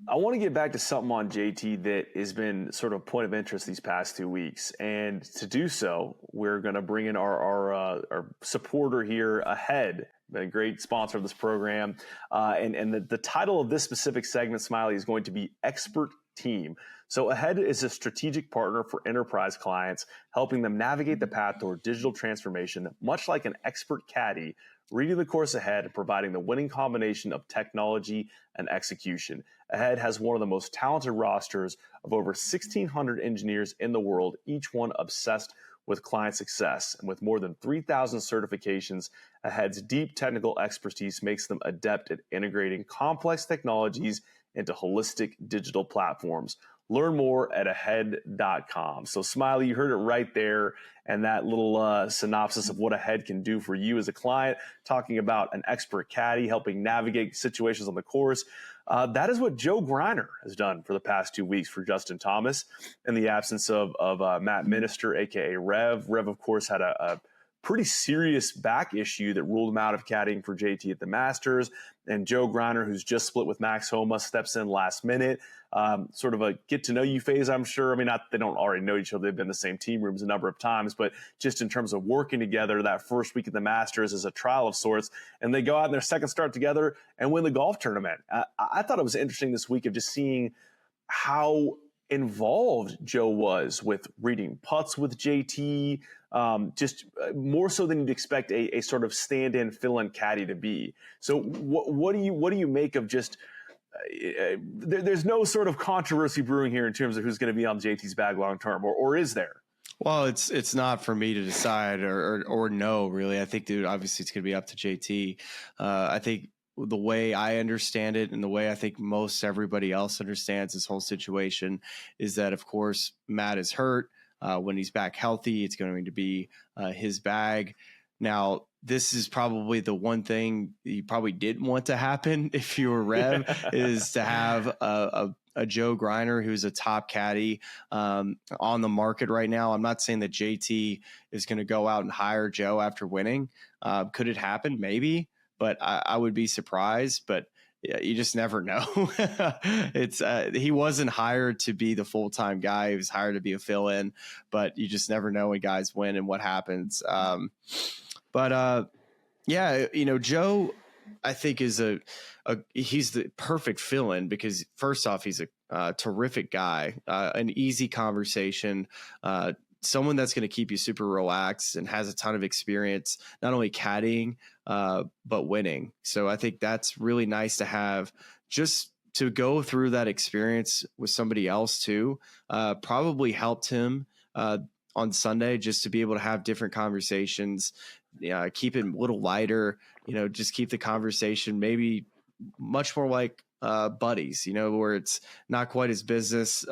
Speaker 3: I want to get back to something on JT that has been sort of a point of interest these past 2 weeks. And to do so, we're going to bring in our supporter here ahead a great sponsor of this program. And the title of this specific segment, Smylie, is going to be Expert Team. So Ahead is a strategic partner for enterprise clients, helping them navigate the path toward digital transformation, much like an expert caddy, reading the course ahead and providing the winning combination of technology and execution. Ahead has one of the most talented rosters of over 1,600 engineers in the world, each one obsessed with client success. And with more than 3,000 certifications, Ahead's deep technical expertise makes them adept at integrating complex technologies into holistic digital platforms. Learn more at ahead.com. So Smylie, you heard it right there. And that little synopsis of what Ahead can do for you as a client, talking about an expert caddy, helping navigate situations on the course. That is what Joe Greiner has done for the past 2 weeks for Justin Thomas in the absence of Matt Minister, a.k.a. Rev. Rev, of course, had a pretty serious back issue that ruled him out of caddying for JT at the Masters. And Joe Greiner, who's just split with Max Homa, steps in last minute. Sort of a get-to-know-you phase, I'm sure. I mean, they don't already know each other. They've been in the same team rooms a number of times. But just in terms of working together, that first week at the Masters is a trial of sorts. And they go out in their second start together and win the golf tournament. I thought it was interesting this week of just seeing how involved Joe was with reading putts with JT, just more so than you'd expect a sort of stand-in, fill-in caddy to be. So what do you make of just there's no sort of controversy brewing here in terms of who's going to be on JT's bag long term, or is there?
Speaker 2: Well, it's not for me to decide or no, really. I think, dude, obviously it's going to be up to JT. I think the way I understand it and the way I think most everybody else understands this whole situation is that, of course, Matt is hurt. When he's back healthy, it's going to be his bag. Now, this is probably the one thing you probably didn't want to happen if you were Rev, is to have a Joe Greiner, who's a top caddy on the market right now. I'm not saying that JT is going to go out and hire Joe after winning. Could it happen? Maybe. But I would be surprised. But you just never know. He wasn't hired to be the full-time guy. He was hired to be a fill-in. But you just never know when guys win and what happens. Yeah, Joe, I think is he's the perfect fill-in because first off, he's a terrific guy, an easy conversation. Someone that's going to keep you super relaxed and has a ton of experience, not only caddying, but winning. So I think that's really nice to have, just to go through that experience with somebody else too. Probably helped him on Sunday just to be able to have different conversations, keep it a little lighter, just keep the conversation maybe much more like buddies, where it's not quite as business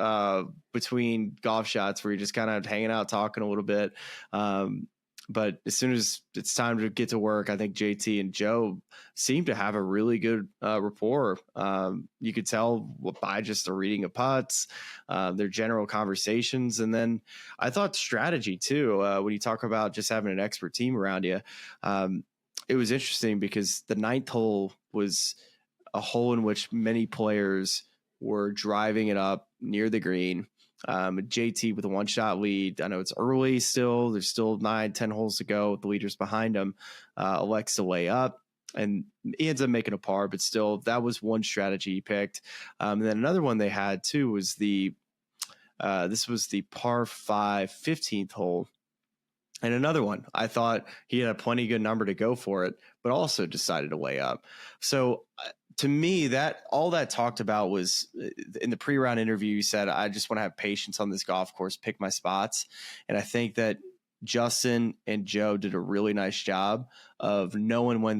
Speaker 2: between golf shots, where you're just kind of hanging out, talking a little bit. But as soon as it's time to get to work, I think JT and Joe seem to have a really good rapport. You could tell by just the reading of putts, their general conversations. And then I thought strategy too, when you talk about just having an expert team around you, it was interesting because the ninth hole was a hole in which many players were driving it up near the green. JT with a one-shot lead. I know it's early still. There's still 9-10 holes to go. The leaders behind him elects to lay up, and he ends up making a par. But still, that was one strategy he picked. And then another one they had too was this was the par 5 15th hole. And another one, I thought he had a plenty good number to go for it, but also decided to lay up. So to me, that all that talked about was in the pre-round interview, you said, I just want to have patience on this golf course, pick my spots. And I think that Justin and Joe did a really nice job of knowing when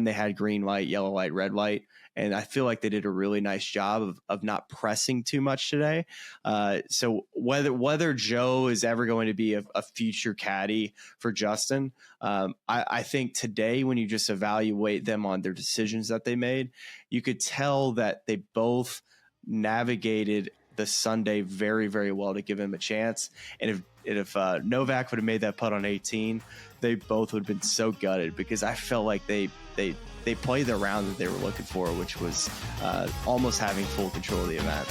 Speaker 2: they had green light, yellow light, red light. And I feel like they did a really nice job of not pressing too much today. So whether Joe is ever going to be a future caddy for Justin, I think today when you just evaluate them on their decisions that they made, you could tell that they both navigated the Sunday very, very well to give him a chance. And if Novak would have made that putt on 18, they both would have been so gutted, because I felt like they played the round that they were looking for, which was almost having full control of the event.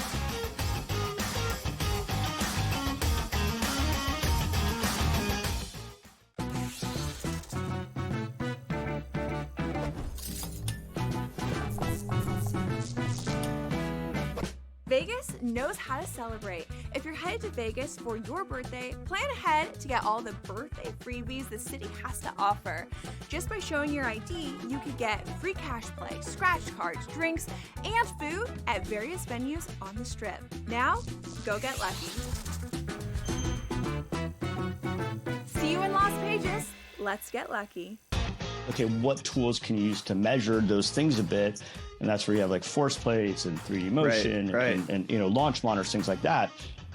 Speaker 14: Vegas knows how to celebrate. If you're headed to Vegas for your birthday, plan ahead to get all the birthday freebies the city has to offer. Just by showing your ID, you could get free cash play, scratch cards, drinks, and food at various venues on the Strip. Now, go get lucky. See you in Las Vegas. Let's get lucky.
Speaker 17: Okay, what tools can you use to measure those things a bit? And that's where you have like force plates and 3D motion and you know, launch monitors, things like that.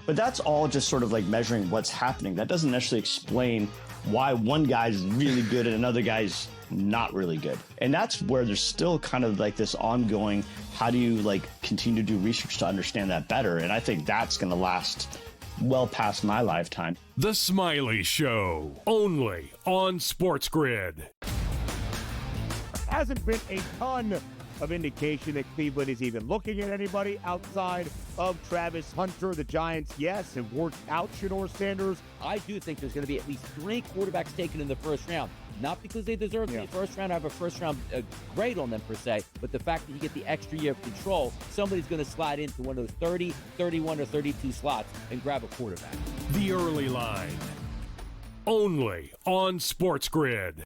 Speaker 17: But that's all just sort of like measuring what's happening. That doesn't necessarily explain why one guy's really good and another guy's not really good. And that's where there's still kind of like this ongoing, how do you like continue to do research to understand that better? And I think that's going to last well past my lifetime.
Speaker 6: The Smylie Show, only on SportsGrid.
Speaker 11: Hasn't been a ton of indication that Cleveland is even looking at anybody outside of Travis Hunter. The Giants, yes, have worked out Shedeur Sanders.
Speaker 5: I do think there's going to be at least 3 quarterbacks taken in the first round. Not because they deserve the first round, have a first round grade on them per se, but the fact that you get the extra year of control, somebody's going to slide into one of those 30, 31, or 32 slots and grab a quarterback.
Speaker 6: The Early Line, only on SportsGrid.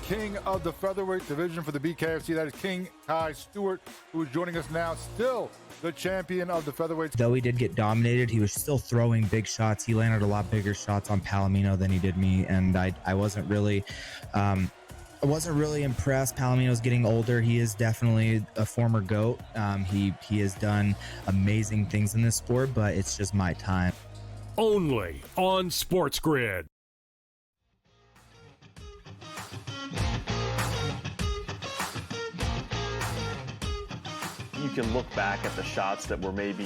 Speaker 18: King of the featherweight division for the BKFC. That is King Kai Stewart, who is joining us now, still the champion of the featherweight.
Speaker 19: Though he did get dominated, he was still throwing big shots. He landed a lot bigger shots on Palomino than he did me, and I wasn't really impressed. Palomino's getting older. He is definitely a former GOAT. He has done amazing things in this sport, but it's just my time.
Speaker 6: Only on SportsGrid.
Speaker 3: You can look back at the shots that were maybe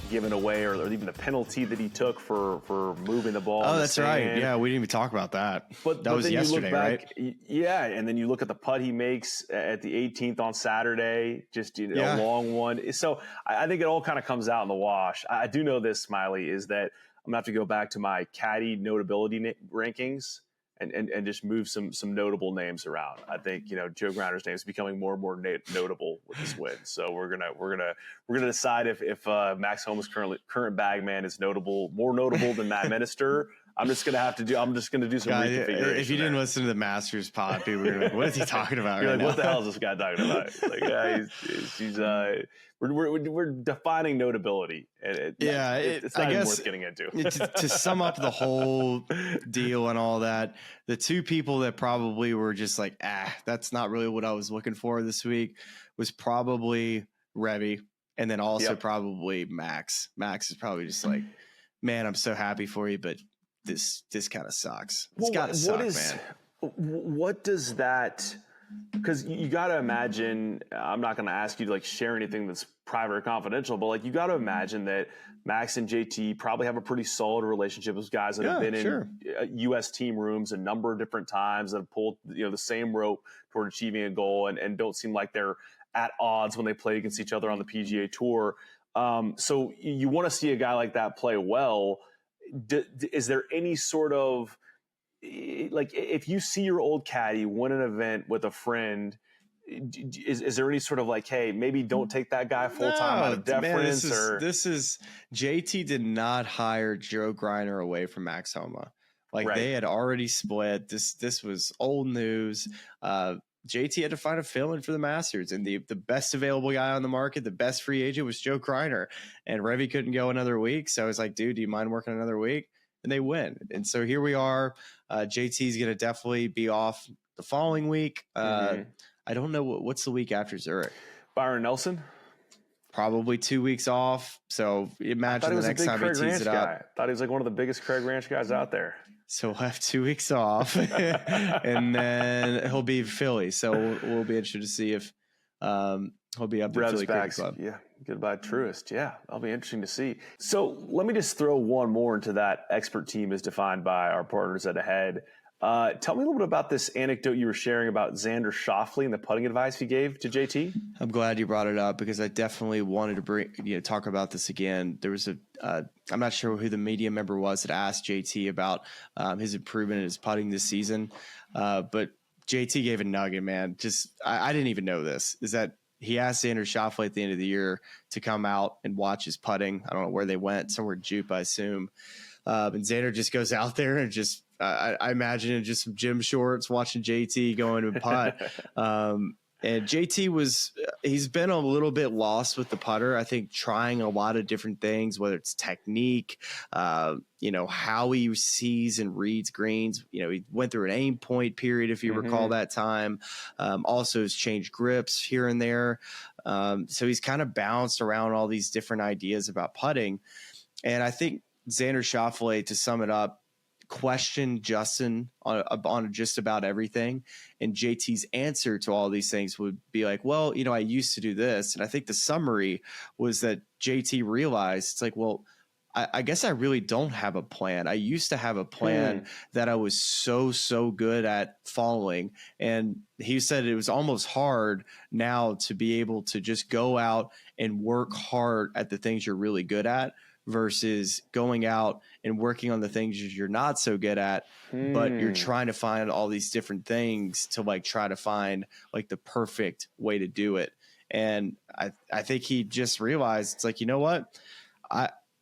Speaker 3: given away or even the penalty that he took for moving the ball.
Speaker 2: Oh, that's right. Yeah, we didn't even talk about that. But that was yesterday, right?
Speaker 3: Yeah, and then you look at the putt he makes at the 18th on Saturday, just a long one. So I think it all kind of comes out in the wash. I do know this, Smylie, is that I'm going to have to go back to my caddy notability rankings and just move some notable names around. I think, you know, Joe Greiner's name is becoming more and more notable with this win. So we're gonna decide if Max Homa's current bagman is more notable than Matt Minister. I'm just gonna do some reconfiguration.
Speaker 2: If you didn't listen to the Masters pod, people were like, "What is he talking about?"
Speaker 3: You're
Speaker 2: right
Speaker 3: like,
Speaker 2: now?
Speaker 3: "What the hell is this guy talking about?" We're defining notability. It's not even worth getting into.
Speaker 2: To sum up the whole deal and all that, the two people that probably were just like, that's not really what I was looking for this week was probably Revy, and then also probably Max. Max is probably just like, man, I'm so happy for you, but this kind of sucks. It's gotta suck, man.
Speaker 3: What does that? Because you got to imagine, I'm not going to ask you to like share anything that's private or confidential, but like you got to imagine that Max and JT probably have a pretty solid relationship with guys that have been in U.S. team rooms a number of different times that have pulled the same rope toward achieving a goal and don't seem like they're at odds when they play against each other on the PGA Tour. So you want to see a guy like that play well. Is there any sort of like if you see your old caddy win an event with a friend, is there any sort of like, hey, maybe don't take that guy full time out of deference?
Speaker 2: Man, this is JT did not hire Joe Greiner away from Max Homa. Like they had already split. This was old news. JT had to find a fill-in for the Masters, and the best available guy on the market, the best free agent was Joe Greiner, and Revy couldn't go another week. So I was like, dude, do you mind working another week? And they win. And so here we are. JT's going to definitely be off the following week. I don't know what's the week after Zurich.
Speaker 3: Byron Nelson?
Speaker 2: Probably 2 weeks off. So imagine the next time he tees it up.
Speaker 3: I thought he was like one of the biggest Craig Ranch guys out there.
Speaker 2: So we'll have 2 weeks off, and then he'll be Philly. So we'll be interested to see if he'll be up to Philly Cricket Club.
Speaker 3: Yeah, goodbye Truist. Yeah, that'll be interesting to see. So let me just throw one more into that expert team as defined by our partners at Ahead. Tell me a little bit about this anecdote you were sharing about Xander Schauffele and the putting advice he gave to JT.
Speaker 2: I'm glad you brought it up because I definitely wanted to talk about this again. There was I'm not sure who the media member was that asked JT about his improvement in his putting this season, but JT gave a nugget, man. I didn't even know this. Is that he asked Xander Schauffele at the end of the year to come out and watch his putting. I don't know where they went, somewhere in Jupe, I assume. And Xander just goes out there and just, I imagine in just some gym shorts watching JT going to putt. And JT he's been a little bit lost with the putter. I think trying a lot of different things, whether it's technique, how he sees and reads greens. He went through an aim point period, if you recall that time. Also has changed grips here and there. So he's kind of bounced around all these different ideas about putting. And I think Xander Schauffele, to sum it up, questioned Justin on just about everything, and JT's answer to all these things would be like, well, I used to do this. And I think the summary was that JT realized, it's like, well, I guess I really don't have a plan. I used to have a plan that I was so good at following. And he said it was almost hard now to be able to just go out and work hard at the things you're really good at, versus going out and working on the things you're not so good at, but you're trying to find all these different things to try to find the perfect way to do it. And I think he just realized, it's like, you know what?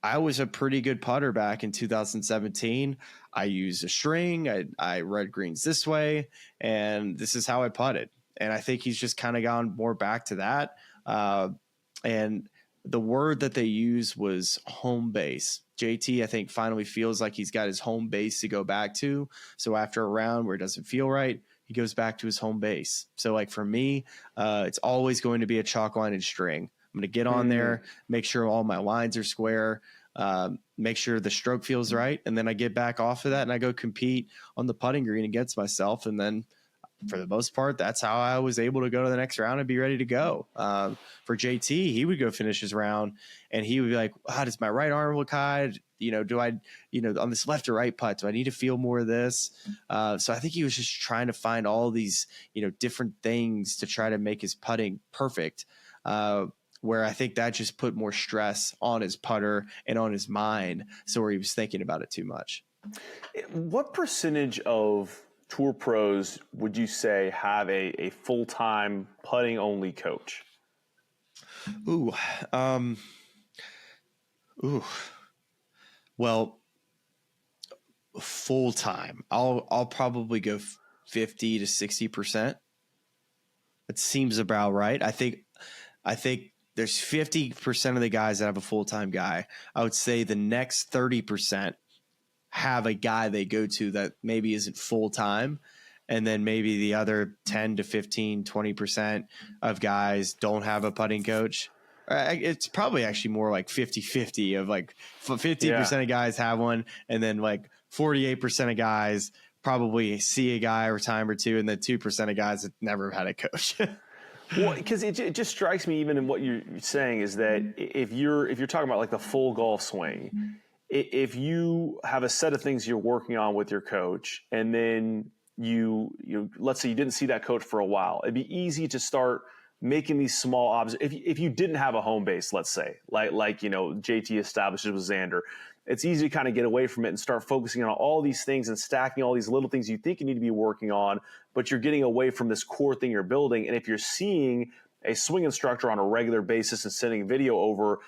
Speaker 2: I was a pretty good putter back in 2017. I used a string. I read greens this way, and this is how I putted. And I think he's just kind of gone more back to that. And the word that they used was home base. JT, I think, finally feels like he's got his home base to go back to. So after a round where it doesn't feel right, he goes back to his home base. So for me, it's always going to be a chalk line and string. I'm going to get on there, make sure all my lines are square, make sure the stroke feels right. And then I get back off of that and I go compete on the putting green against myself. And then for the most part, that's how I was able to go to the next round and be ready to go. For JT, he would go finish his round and he would be like, does my right arm look high? Do I, on this left or right putt, do I need to feel more of this? So I think he was just trying to find all these, different things to try to make his putting perfect. Where I think that just put more stress on his putter and on his mind. So where he was thinking about it too much.
Speaker 3: What percentage of tour pros would you say have a full-time putting only coach?
Speaker 2: Well, full-time, I'll probably go 50 to 60%. It seems about right. I think there's 50% of the guys that have a full-time guy. I would say the next 30% have a guy they go to that maybe isn't full-time. And then maybe the other 10 to 15, 20% of guys don't have a putting coach. It's probably actually more like 50-50 of 50% of guys have one. And then 48% of guys probably see a guy or time or two. And then 2% of guys that never had a coach.
Speaker 3: Well, because it just strikes me, even in what you're saying, is that if you're talking about the full golf swing, if you have a set of things you're working on with your coach, and then you let's say you didn't see that coach for a while, it'd be easy to start making these small if you didn't have a home base, let's say, like JT establishes with Xander, it's easy to kind of get away from it and start focusing on all these things and stacking all these little things you think you need to be working on, but you're getting away from this core thing you're building. And if you're seeing a swing instructor on a regular basis and sending video over,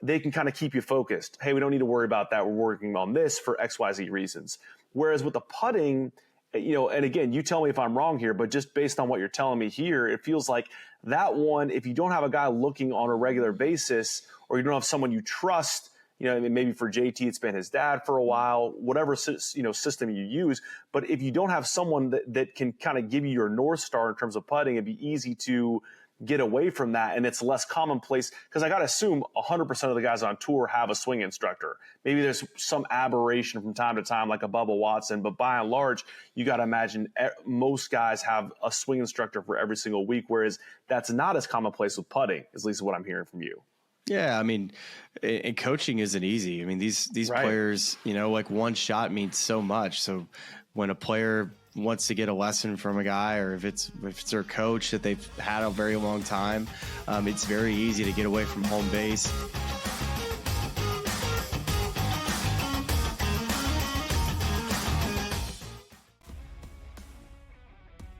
Speaker 3: they can kind of keep you focused. Hey, we don't need to worry about that. We're working on this for XYZ reasons. Whereas with the putting, and again, you tell me if I'm wrong here, but just based on what you're telling me here, it feels like that one, if you don't have a guy looking on a regular basis, or you don't have someone you trust, maybe for JT, it's been his dad for a while, whatever, system you use. But if you don't have someone that can kind of give you your North Star in terms of putting, it'd be easy to get away from that. And it's less commonplace, because I got to assume 100% of the guys on tour have a swing instructor. Maybe there's some aberration from time to time, like a Bubba Watson, but by and large, you got to imagine most guys have a swing instructor for every single week, whereas that's not as commonplace with putting, at least what I'm hearing from you.
Speaker 2: Yeah, I mean, and coaching isn't easy. I mean, these right. players, one shot means so much. So when a player wants to get a lesson from a guy, or if it's their coach that they've had a very long time, it's very easy to get away from home base.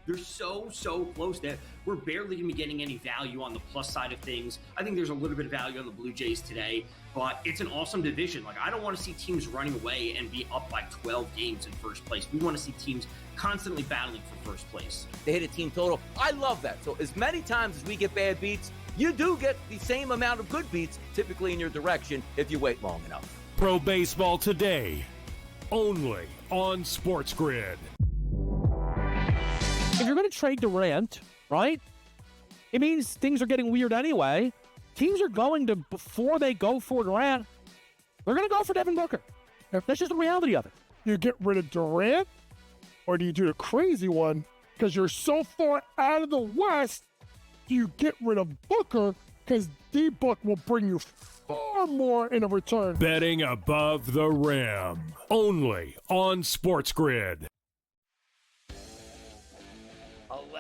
Speaker 4: They're so close that we're barely going to be getting any value on the plus side of things. I think there's a little bit of value on the Blue Jays today, but it's an awesome division. Like, I don't want to see teams running away and be up by 12 games in first place. We want to see teams constantly battling for first place.
Speaker 5: They hit a team total. I love that. So as many times as we get bad beats, you do get the same amount of good beats typically in your direction if you wait long enough.
Speaker 6: Pro Baseball Today, only on SportsGrid.
Speaker 7: If you're going to trade Durant, right, it means things are getting weird anyway. Teams are going to, before they go for Durant, they're going to go for Devin Booker. That's just the reality of it.
Speaker 8: You get rid of Durant, or do you do the crazy one because you're so far out of the West? Do you get rid of Booker because D-Book will bring you far more in a return?
Speaker 6: Betting above the rim, only on SportsGrid.
Speaker 9: 11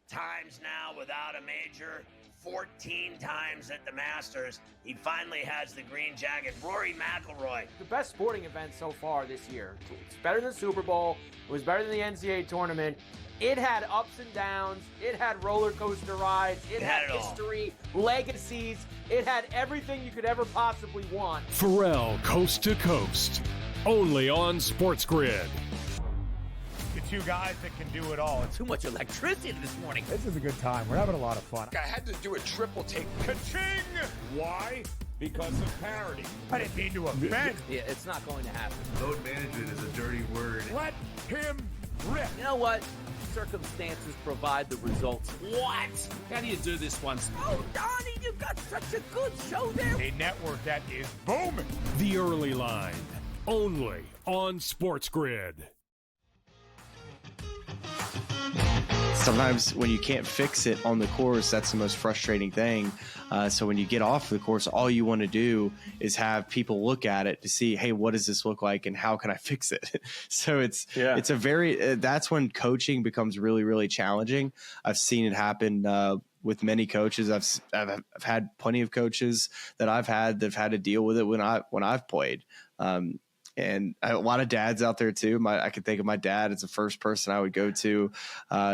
Speaker 9: times now without a major, 14 times at the Masters. He finally has the green jacket. Rory McIlroy.
Speaker 10: The best sporting event so far this year. It's better than the Super Bowl. It was better than the NCAA tournament. It had ups and downs. It had roller coaster rides. It had history, legacies. It had everything you could ever possibly want.
Speaker 6: Pharrell, Coast to Coast, only on SportsGrid.
Speaker 11: The two guys that can do it all.
Speaker 15: Too much electricity this morning.
Speaker 11: This is a good time. We're having a lot of fun.
Speaker 12: I had to do a triple take. Ka-ching! Why? Because of parity.
Speaker 11: I didn't mean to offend.
Speaker 10: Yeah, it's not going to happen.
Speaker 13: Load management is a dirty word.
Speaker 11: Let him rip.
Speaker 5: You know what? Circumstances provide the results.
Speaker 16: What? How do you do this one?
Speaker 15: Oh, Donnie, you got such a good show there.
Speaker 11: A network that is booming.
Speaker 6: The Early Line, only on SportsGrid.
Speaker 2: Sometimes when you can't fix it on the course, that's the most frustrating thing. So when you get off the course, all you want to do is have people look at it to see, hey, what does this look like and how can I fix it? So it's a very that's when coaching becomes really, really challenging. I've seen it happen with many coaches. I've had plenty of coaches that I've had that've had to deal with it when I've played. And a lot of dads out there too. I can think of my dad as the first person I would go to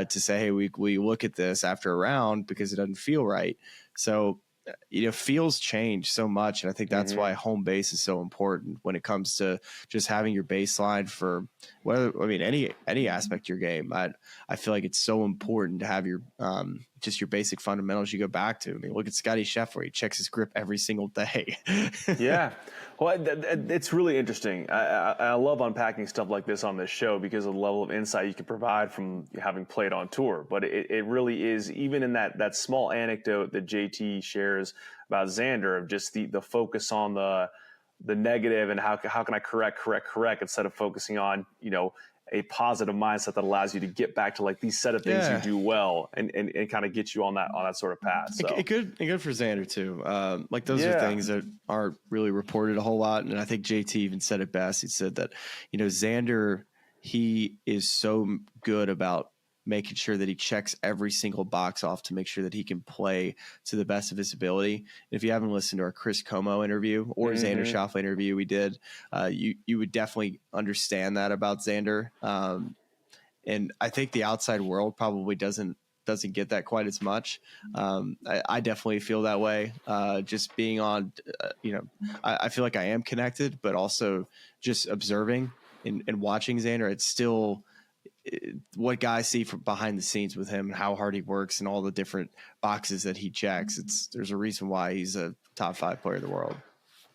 Speaker 2: say, hey, we look at this after a round because it doesn't feel right. So, feels change so much. And I think that's why home base is so important when it comes to just having your baseline for any aspect of your game. I feel like it's so important to have your, just your basic fundamentals you go back to. I mean, look at Scotty Scheffler. He checks his grip every single day.
Speaker 3: Yeah. Well, it's really interesting. I love unpacking stuff like this on this show because of the level of insight you can provide from having played on tour. But it really is, even in that small anecdote that JT shares about Xander, of just the focus on the negative and how can I correct instead of focusing on, a positive mindset that allows you to get back to like these set of things you do well and kind of get you on that sort of path. So.
Speaker 2: Good for Xander too. Like those are things that aren't really reported a whole lot. And I think JT even said it best. He said that, Xander, he is so good about making sure that he checks every single box off to make sure that he can play to the best of his ability. And if you haven't listened to our Chris Como interview or Xander Schauffele interview we did, you would definitely understand that about Xander. And I think the outside world probably doesn't get that quite as much. I definitely feel that way. Just being on, I feel like I am connected, but also just observing and watching Xander, it's still what guys see from behind the scenes with him and how hard he works and all the different boxes that he checks. There's a reason why he's a top 5 player in the world.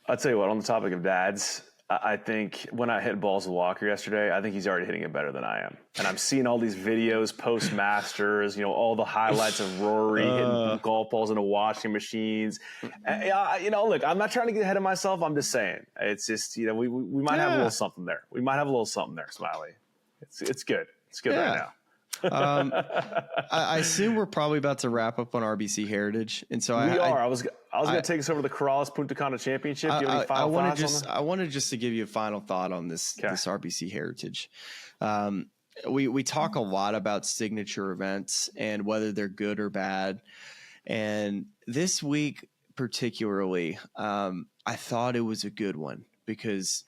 Speaker 3: I'll tell you what, on the topic of dads, I think when I hit balls with Walker yesterday, I think he's already hitting it better than I am. And I'm seeing all these videos post Masters, all the highlights of Rory hitting golf balls into washing machines. Look, I'm not trying to get ahead of myself. I'm just saying it's just, we might have a little something there. We might have a little something there, Smylie. It's good. It's good right now.
Speaker 2: I assume we're probably about to wrap up on RBC Heritage, and so
Speaker 3: we are. I was going to take us over to the Corrales Punta Cana Championship. Do you have any final thoughts on that?
Speaker 2: I wanted just to give you a final thought on this RBC Heritage. We talk a lot about signature events and whether they're good or bad, and this week particularly, I thought it was a good one because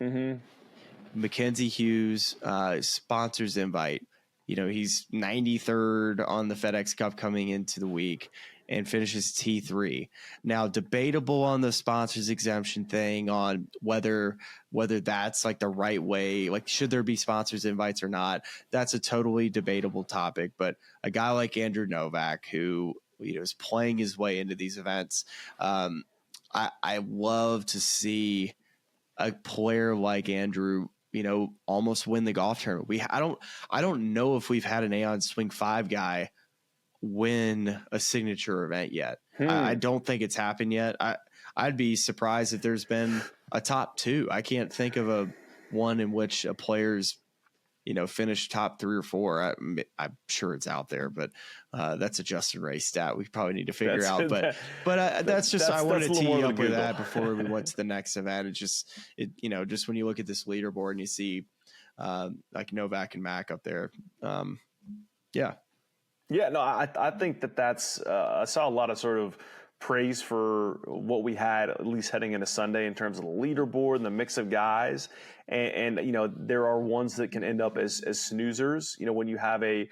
Speaker 2: Mackenzie Hughes sponsors invite he's 93rd on the FedEx Cup coming into the week and finishes T3. Now, debatable on the sponsors exemption thing, on whether that's like the right way, like should there be sponsors invites or not? That's a totally debatable topic. But a guy like Andrew Novak, who is playing his way into these events, I love to see a player like Andrew, almost win the golf tournament. I don't know if we've had an Aeon Swing 5 guy win a signature event yet. I don't think it's happened yet. I'd be surprised if there's been a top 2. I can't think of a one in which a player's finished top 3 or 4. I'm sure it's out there, but that's a Justin Ray stat we probably need to figure out. But that's just I wanted to tee you up with that before we went to the next event. It's just just when you look at this leaderboard and you see like Novak and Mac up there,
Speaker 3: Yeah, no, I think that's I saw a lot of sort of praise for what we had, at least heading into Sunday, in terms of the leaderboard and the mix of guys. And there are ones that can end up as snoozers, when you have a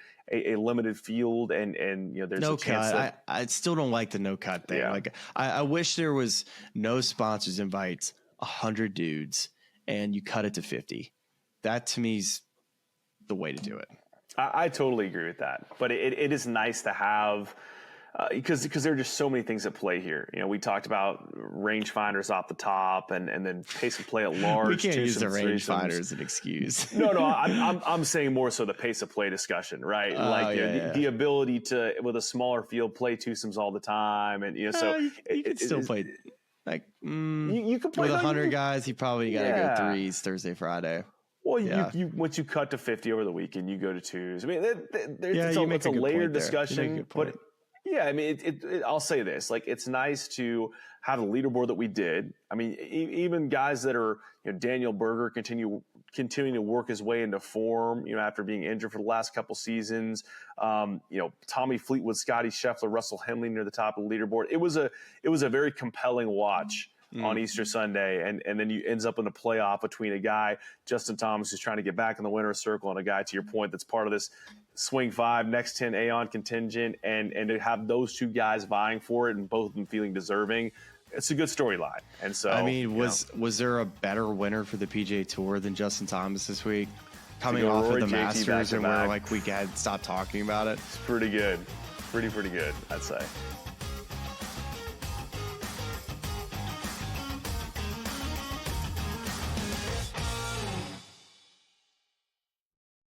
Speaker 3: limited field and there's
Speaker 2: no
Speaker 3: a chance
Speaker 2: cut.
Speaker 3: that
Speaker 2: I still don't like the no cut thing.
Speaker 3: Yeah.
Speaker 2: Like I wish there was no sponsors invites, 100 dudes, and you cut it to 50. That to me is the way to do it.
Speaker 3: I totally agree with that, but it is nice to have because there are just so many things at play here. We talked about rangefinders off the top, and then pace of play at large.
Speaker 2: We can't use the rangefinder as an excuse.
Speaker 3: No, I'm saying more so the pace of play discussion, right? The ability to, with a smaller field, play twosomes all the time, and so
Speaker 2: you can still play. Like
Speaker 3: you could play
Speaker 2: with 100 guys. You probably got to go threes Thursday, Friday.
Speaker 3: Well, you once you cut to 50 over the weekend, you go to twos. I mean, it's a layered discussion, but yeah, I mean, I'll say this: like, it's nice to have the leaderboard that we did. I mean, even guys that are Daniel Berger continuing to work his way into form, after being injured for the last couple seasons. Tommy Fleetwood, Scotty Scheffler, Russell Henley near the top of the leaderboard. It was a very compelling watch on Easter Sunday, and then you ends up in a playoff between a guy, Justin Thomas, who's trying to get back in the winner's circle, and a guy, to your point, that's part of this Swing 5 Next 10 Aeon contingent, and to have those two guys vying for it and both of them feeling deserving, it's a good storyline. And so,
Speaker 2: I mean, was there a better winner for the PGA Tour than Justin Thomas this week, coming off of the Masters, and where we had stopped talking about it?
Speaker 3: It's pretty good, pretty good, I'd say.